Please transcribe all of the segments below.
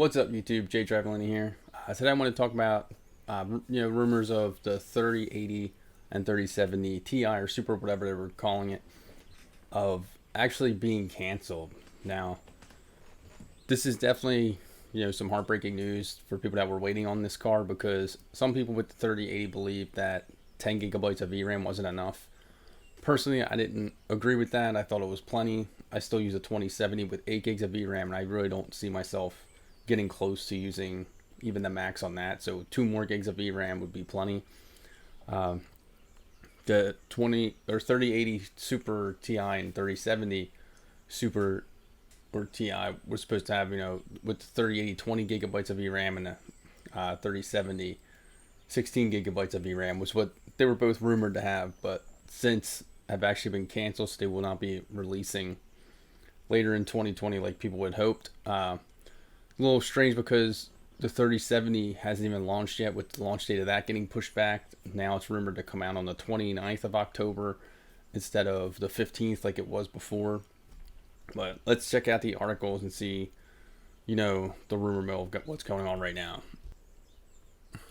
What's up, YouTube? Jay Dravelini here. Today I want to talk about rumors of the 3080 and 3070 Ti or Super, whatever they were calling it, of actually being canceled. Now, this is definitely some heartbreaking news for people that were waiting on this card, because some people with the 3080 believe that 10 gigabytes of VRAM wasn't enough. Personally, I didn't agree with that. I thought it was plenty. I still use a 2070 with 8 gigs of VRAM, and I really don't see myself getting close to using even the max on that. So 2 more gigs of VRAM would be plenty. The 3080 Super Ti and 3070 Super or Ti was supposed to have, with the 3080 20 gigabytes of VRAM and the 3070 16 gigabytes of VRAM was what they were both rumored to have, but since have actually been canceled, so they will not be releasing later in 2020 like people had hoped. A little strange because the 3070 hasn't even launched yet, with the launch date of that getting pushed back. Now it's rumored to come out on the 29th of October instead of the 15th like it was before. But let's check out the articles and see, the rumor mill of what's going on right now.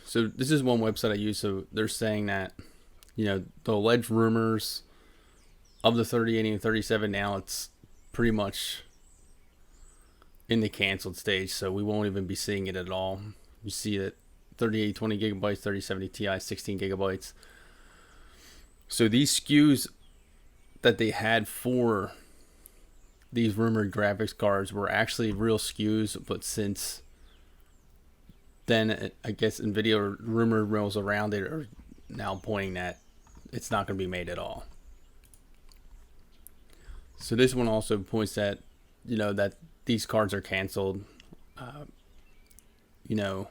So this is one website I use. So they're saying that, the alleged rumors of the 3080 and 37, now it's pretty much in the canceled stage, so we won't even be seeing it at all. You see that 3080 20 gigabytes, 3070 Ti 16 gigabytes. So these SKUs that they had for these rumored graphics cards were actually real SKUs, but since then, I guess NVIDIA or rumor mills around it are now pointing that it's not going to be made at all. So this one also points that, that these cards are canceled. The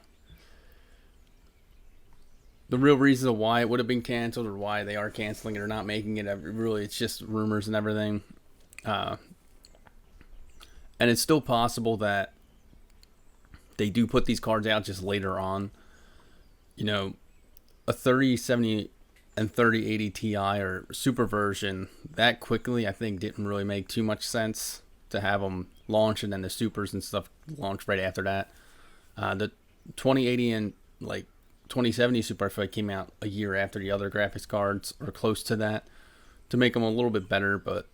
real reason of why it would have been canceled or why they are canceling it or not making it, really, it's just rumors and everything. And it's still possible that they do put these cards out just later on. A 3070 and 3080 Ti or Super version that quickly, I think, didn't really make too much sense to have them launch and then the Supers and stuff launch right after that. The 2080 and 2070 Super, I feel like, came out a year after the other graphics cards or close to that to make them a little bit better. But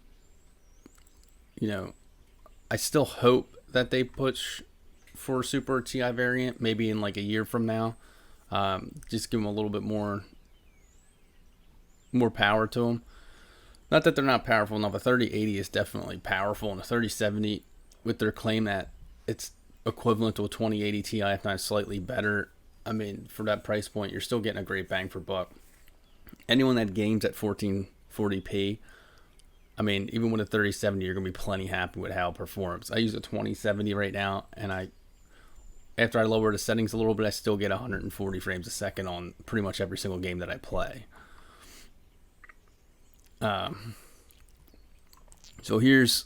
I still hope that they push for Super Ti variant maybe in a year from now. Just give them a little bit more power to them. Not that they're not powerful enough. A 3080 is definitely powerful, and a 3070, with their claim that it's equivalent to a 2080 Ti, if not slightly better, I mean, for that price point, you're still getting a great bang for buck. Anyone that games at 1440p, I mean, even with a 3070, you're going to be plenty happy with how it performs. I use a 2070 right now, and after I lower the settings a little bit, I still get 140 frames a second on pretty much every single game that I play. So here's,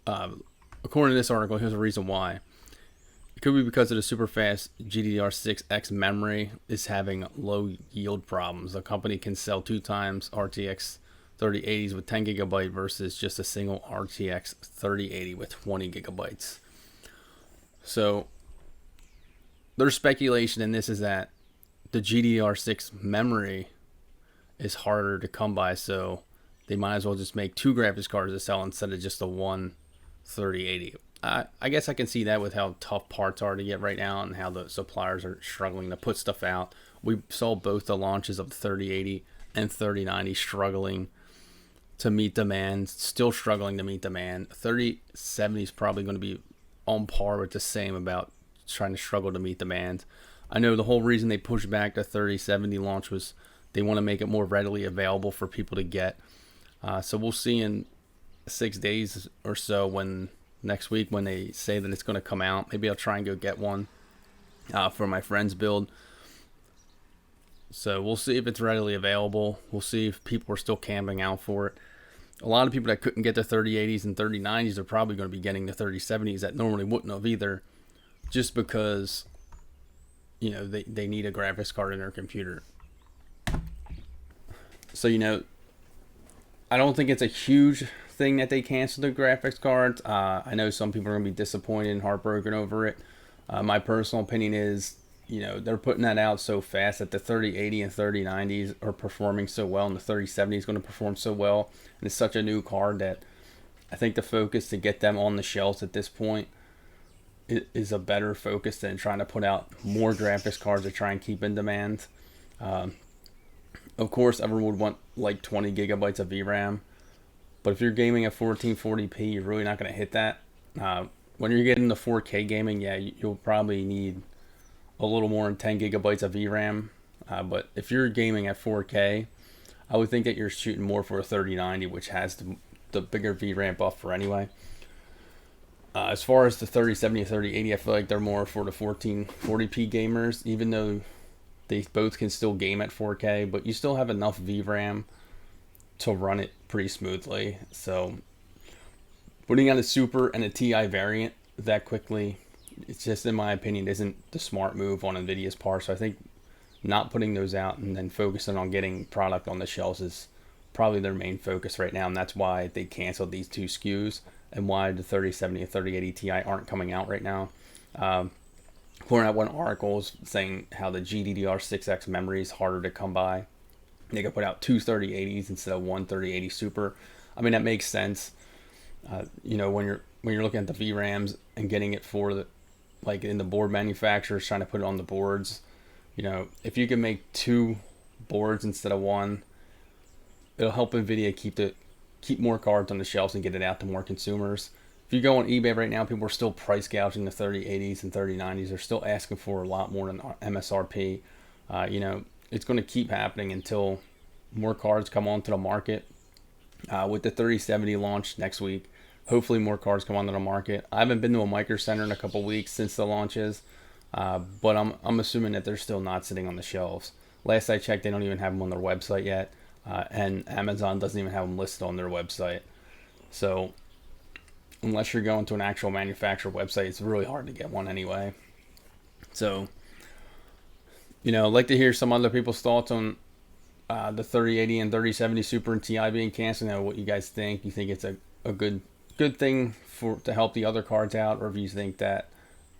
according to this article, here's a reason why. It could be because of the super fast GDDR6X memory is having low yield problems. The company can sell 2 times RTX 3080s with 10 gigabyte versus just a single RTX 3080 with 20 gigabytes. So there's speculation in this is that the GDDR6 memory is harder to come by, so they might as well just make 2 graphics cards to sell instead of just the one 3080. I guess I can see that with how tough parts are to get right now and how the suppliers are struggling to put stuff out. We saw both the launches of the 3080 and 3090 struggling to meet demand, still struggling to meet demand. 3070 is probably going to be on par with the same, about trying to struggle to meet demand. I know the whole reason they pushed back the 3070 launch was they want to make it more readily available for people to get. So we'll see in 6 days or so, next week when they say that it's going to come out. Maybe I'll try and go get one for my friend's build. So we'll see if it's readily available. We'll see if people are still camping out for it. A lot of people that couldn't get the 3080s and 3090s are probably going to be getting the 3070s that normally wouldn't have either, just because they need a graphics card in their computer. So I don't think it's a huge thing that they canceled the graphics cards. I know some people are gonna be disappointed and heartbroken over it. My personal opinion is, they're putting that out so fast that the 3080 and 3090s are performing so well, and the 3070 is going to perform so well. And it's such a new card that I think the focus to get them on the shelves at this point is a better focus than trying to put out more graphics cards to try and keep in demand. Um, of course, everyone would want like 20 gigabytes of VRAM, but if you're gaming at 1440p, you're really not going to hit that. When you're getting the 4K gaming, yeah, you'll probably need a little more than 10 gigabytes of VRAM. But if you're gaming at 4K, I would think that you're shooting more for a 3090, which has the bigger VRAM buffer anyway. As far as the 3070 and 3080, I feel like they're more for the 1440p gamers, even though they both can still game at 4K, but you still have enough VRAM to run it pretty smoothly. So putting out a Super and a Ti variant that quickly, it's just, in my opinion, isn't the smart move on Nvidia's part. So I think not putting those out and then focusing on getting product on the shelves is probably their main focus right now, and that's why they canceled these two SKUs and why the 3070 and 3080 Ti aren't coming out right now. Pouring out one article saying how the GDDR6X memory is harder to come by. They could put out two 3080s instead of one 3080 Super. I mean, that makes sense. When you're looking at the VRAMs and getting it for the, like, in the board manufacturers trying to put it on the boards, if you can make two boards instead of one, it'll help Nvidia keep more cards on the shelves and get it out to more consumers. If you go on eBay right now, people are still price gouging the 3080s and 3090s. They're still asking for a lot more than MSRP. It's going to keep happening until more cards come onto the market. With the 3070 launch next week, hopefully more cards come onto the market. I haven't been to a Micro Center in a couple weeks since the launches, but I'm assuming that they're still not sitting on the shelves. Last I checked, they don't even have them on their website yet, and Amazon doesn't even have them listed on their website. So unless you're going to an actual manufacturer website, it's really hard to get one anyway. So, I'd like to hear some other people's thoughts on the 3080 and 3070 Super and Ti being canceled. What you guys think? You think it's a good thing to help the other cards out, or if you think that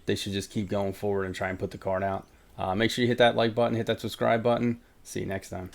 they should just keep going forward and try and put the card out? Make sure you hit that like button, hit that subscribe button. See you next time.